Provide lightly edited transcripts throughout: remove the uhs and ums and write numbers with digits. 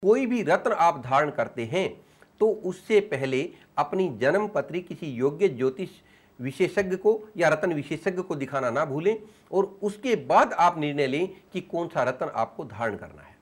कोई भी रत्न आप धारण करते हैं तो उससे पहले अपनी जन्म पत्री किसी योग्य ज्योतिष विशेषज्ञ को या रत्न विशेषज्ञ को दिखाना ना भूलें और उसके बाद आप निर्णय लें कि कौन सा रत्न आपको धारण करना है।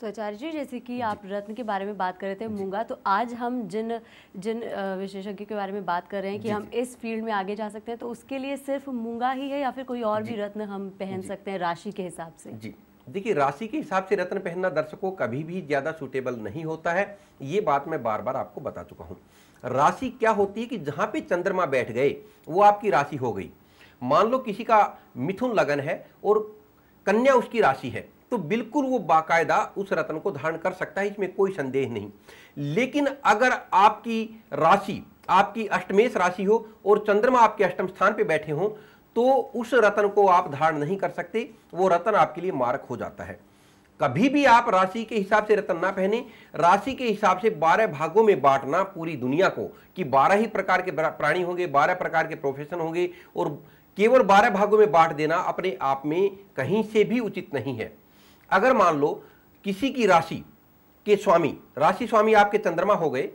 तो आचार्य जी, जैसे कि आप रत्न के बारे में बात कर रहे थे मूंगा, तो आज हम जिन जिन विशेषज्ञों के बारे में बात कर रहे हैं कि हम इस फील्ड में आगे जा सकते हैं, तो उसके लिए सिर्फ मूंगा ही है या फिर कोई और भी रत्न हम पहन सकते हैं राशि के हिसाब से? जी देखिए, राशि के हिसाब से रत्न पहनना दर्शकों कभी भी ज़्यादा सूटेबल नहीं होता है। ये बात मैं बार बार आपको बता चुका हूँ। राशि क्या होती है कि जहाँ पे चंद्रमा बैठ गए वो आपकी राशि हो गई। मान लो किसी का मिथुन लगन है और कन्या उसकी राशि है, तो बिल्कुल वो बाकायदा उस रत्न को धारण कर सकता है, इसमें कोई संदेह नहीं। लेकिन अगर आपकी राशि आपकी अष्टमेश राशि हो और चंद्रमा आपके अष्टम स्थान पे बैठे हों तो उस रत्न को आप धारण नहीं कर सकते, वो रत्न आपके लिए मारक हो जाता है। कभी भी आप राशि के हिसाब से रत्न ना पहने। राशि के हिसाब से 12 भागों में बांटना पूरी दुनिया को कि 12 ही प्रकार के प्राणी होंगे, 12 प्रकार के प्रोफेशन होंगे और केवल 12 भागों में बांट देना अपने आप में कहीं से भी उचित नहीं है। अगर मान लो किसी की राशि के स्वामी, राशि स्वामी आपके चंद्रमा हो गए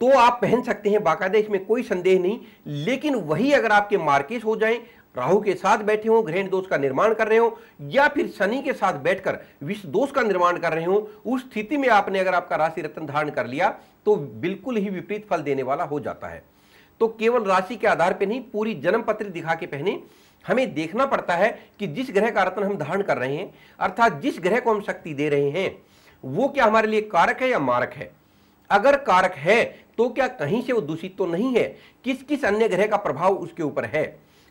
तो आप पहन सकते हैं बाकायदा, इसमें कोई संदेह नहीं। लेकिन वही अगर आपके मार्केश हो जाएं, राहु के साथ बैठे हों, ग्रहण दोष का निर्माण कर रहे हो या फिर शनि के साथ बैठकर विष दोष का निर्माण कर रहे हो, उस स्थिति में आपने अगर आपका राशि रत्न धारण कर लिया तो बिल्कुल ही विपरीत फल देने वाला हो जाता है। तो केवल राशि के आधार पर नहीं, पूरी जन्म पत्री दिखा के पहने। हमें देखना पड़ता है कि जिस ग्रह का रत्न हम धारण कर रहे हैं, अर्थात जिस ग्रह को हम शक्ति दे रहे हैं, वो क्या हमारे लिए कारक है या मारक है। अगर कारक है तो क्या कहीं से वो दूषित तो नहीं है, किस किस अन्य ग्रह का प्रभाव उसके ऊपर है,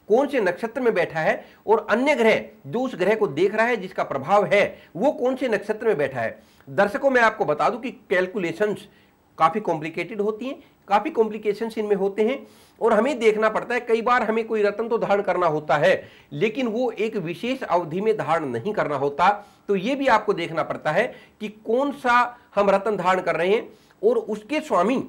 कौन से नक्षत्र में बैठा है और अन्य ग्रह जो उस ग्रह को देख रहा है जिसका प्रभाव है वो कौन से नक्षत्र में बैठा है। दर्शकों मैं आपको बता दूं कि कैलकुलेशंस काफी कॉम्प्लिकेटेड होती हैं, काफी कॉम्प्लिकेशंस इनमें होते हैं और हमें देखना पड़ता है। कई बार हमें कोई रत्न तो धारण करना होता है लेकिन वो एक विशेष अवधि में धारण नहीं करना होता, तो ये भी आपको देखना पड़ता है कि कौन सा हम रत्न धारण कर रहे हैं और उसके स्वामी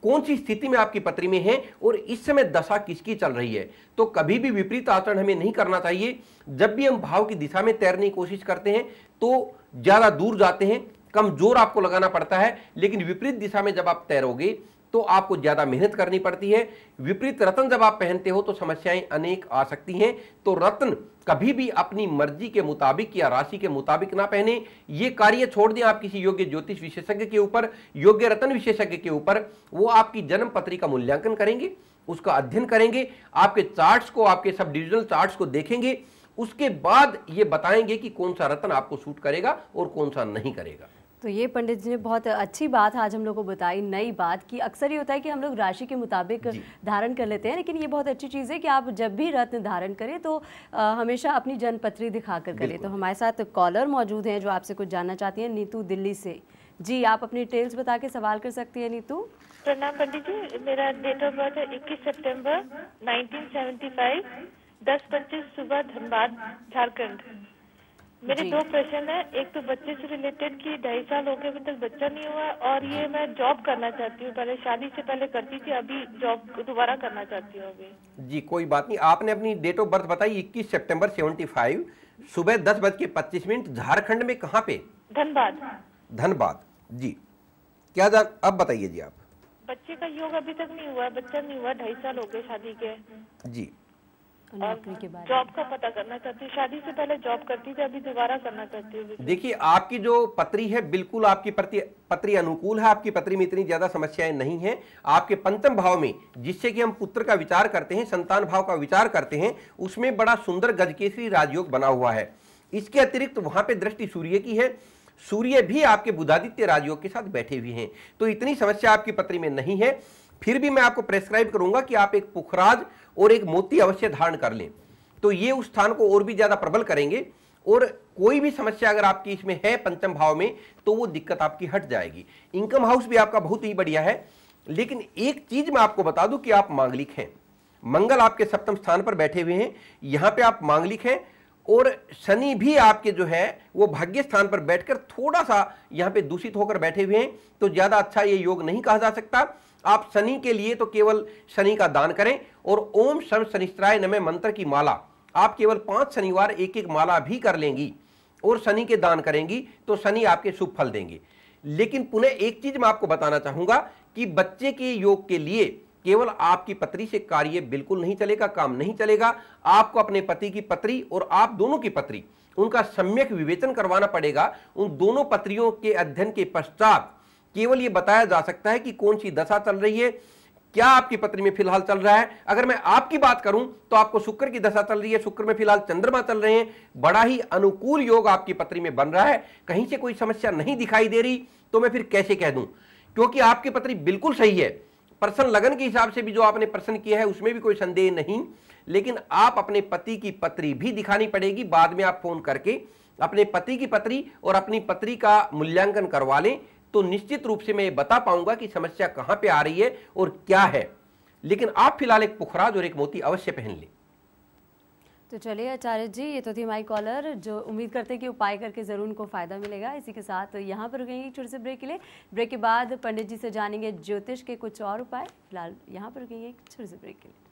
कौन सी स्थिति में आपकी पत्री में है और इस समय दशा किसकी चल रही है। तो कभी भी विपरीत आचरण हमें नहीं करना चाहिए। जब भी हम भाव की दिशा में तैरने की कोशिश करते हैं तो ज्यादा दूर जाते हैं, कम जोर आपको लगाना पड़ता है, लेकिन विपरीत दिशा में जब आप तैरोगे तो आपको ज्यादा मेहनत करनी पड़ती है। विपरीत रत्न जब आप पहनते हो तो समस्याएं अनेक आ सकती हैं। तो रत्न कभी भी अपनी मर्जी के मुताबिक या राशि के मुताबिक ना पहने। ये कार्य छोड़ दें आप किसी योग्य ज्योतिष विशेषज्ञ के ऊपर, योग्य रत्न विशेषज्ञ के ऊपर। वो आपकी जन्म पत्री का मूल्यांकन करेंगे, उसका अध्ययन करेंगे, आपके चार्ट्स को, आपके सब डिविजनल चार्ट्स को देखेंगे, उसके बाद ये बताएंगे कि कौन सा रत्न आपको सूट करेगा और कौन सा नहीं करेगा। तो ये पंडित जी ने बहुत अच्छी बात आज हम लोग को बताई, नई बात कि अक्सर ये होता है कि हम लोग राशि के मुताबिक धारण कर लेते हैं, लेकिन ये बहुत अच्छी चीज़ है कि आप जब भी रत्न धारण करें तो हमेशा अपनी जन्मपत्री दिखाकर करें। तो हमारे साथ कॉलर मौजूद हैं जो आपसे कुछ जानना चाहती हैं। नीतू दिल्ली से। जी, आप अपनी डिटेल्स बता के सवाल कर सकती हैं नीतू। प्रणाम पंडित जी, मेरा डेट ऑफ बर्थ है 21 सितंबर 1975, 10:25 सुबह, धनबाद, झारखंड। मेरे दो प्रश्न है। एक तो बच्चे से रिलेटेड कि 2.5 साल हो गए अभी तक बच्चा नहीं हुआ, और ये मैं जॉब करना चाहती हूँ। पहले शादी से पहले करती थी, अभी जॉब दोबारा करना चाहती हूँ अभी। जी कोई बात नहीं। आपने अपनी डेट ऑफ बर्थ बताई 21 सितंबर 75, सुबह 10:25, झारखंड में कहाँ पे? धनबाद। धनबाद जी। क्या अब बताइए जी आप। बच्चे का योग अभी तक नहीं हुआ, बच्चा नहीं हुआ, 2.5 साल हो गए शादी के। जी। नौकरी के बारे में जॉब का पता करना चाहती हूँ। शादी से पहले जॉब करती थी, अभी दोबारा करना चाहती हूँ। देखिए आपकी जो पत्री है बिल्कुल आपकी पत्री अनुकूल है। आपकी पत्री में इतनी ज्यादा समस्याएं नहीं हैं। आपके पंचम भाव में, जिससे कि हम पुत्र का विचार करते हैं, संतान भाव का विचार करते हैं, उसमें बड़ा सुंदर गजकेसरी राजयोग बना हुआ है। इसके अतिरिक्त वहां पे दृष्टि सूर्य की है, सूर्य भी आपके बुधादित्य राजयोग के साथ बैठे हुए हैं। तो इतनी समस्या आपकी पत्री में नहीं है। फिर भी मैं आपको प्रेस्क्राइब करूंगा कि आप एक पुखराज और एक मोती अवश्य धारण कर लें, तो ये उस स्थान को और भी ज्यादा प्रबल करेंगे। और कोई भी समस्या अगर आपकी इसमें है पंचम भाव में तो वो दिक्कत आपकी हट जाएगी। इनकम हाउस भी आपका बहुत ही बढ़िया है। लेकिन एक चीज मैं आपको बता दूं कि आप मांगलिक हैं। मंगल आपके सप्तम स्थान पर बैठे हुए हैं, यहां पे आप मांगलिक हैं। और शनि भी आपके जो है वो भाग्य स्थान पर बैठकर थोड़ा सा यहां पे दूषित होकर बैठे हुए हैं, तो ज्यादा अच्छा ये योग नहीं कहा जा सकता। आप शनि के लिए तो केवल शनि का दान करें और ओम शम शनिश्चराय नमः मंत्र की माला आप केवल 5 शनिवार एक एक माला भी कर लेंगी, और शनि के दान करेंगी तो शनि आपके शुभ फल देंगे। लेकिन पुनः एक चीज मैं आपको बताना चाहूंगा कि बच्चे के योग के लिए केवल आपकी पत्री से कार्य बिल्कुल नहीं चलेगा, काम नहीं चलेगा। आपको अपने पति की पत्री और आप दोनों की पत्री, उनका सम्यक विवेचन करवाना पड़ेगा। उन दोनों पत्रियों के अध्ययन के पश्चात केवल यह बताया जा सकता है कि कौन सी दशा चल रही है, क्या आपकी पत्री में फिलहाल चल रहा है। अगर मैं आपकी बात करूं तो आपको शुक्र की दशा चल रही है, शुक्र में फिलहाल चंद्रमा चल रहे हैं, बड़ा ही अनुकूल योग आपकी पत्री में बन रहा है। कहीं से कोई समस्या नहीं दिखाई दे रही तो मैं फिर कैसे कह दूं, क्योंकि आपकी पत्री बिल्कुल सही है। प्रश्न लगन के हिसाब से भी जो आपने प्रश्न किया है उसमें भी कोई संदेह नहीं, लेकिन आप अपने पति की पत्री भी दिखानी पड़ेगी। बाद में आप फोन करके अपने पति की पत्री और अपनी पत्री का मूल्यांकन करवा लें तो निश्चित रूप से मैं ये बता पाऊंगा कि समस्या कहां पे आ रही है और क्या है। लेकिन आप फिलहाल एक पुखराज और एक मोती अवश्य पहन लें। तो चलिए आचार्य जी, ये तो थी हमारी कॉलर, जो उम्मीद करते हैं कि उपाय करके जरूर उनको फायदा मिलेगा। इसी के साथ यहाँ पर रुकेंगे एक छोटे से ब्रेक के लिए। ब्रेक के बाद पंडित जी से जानेंगे ज्योतिष के कुछ और उपाय। फिलहाल यहाँ पर रुकेंगे एक छोटे से ब्रेक के लिए।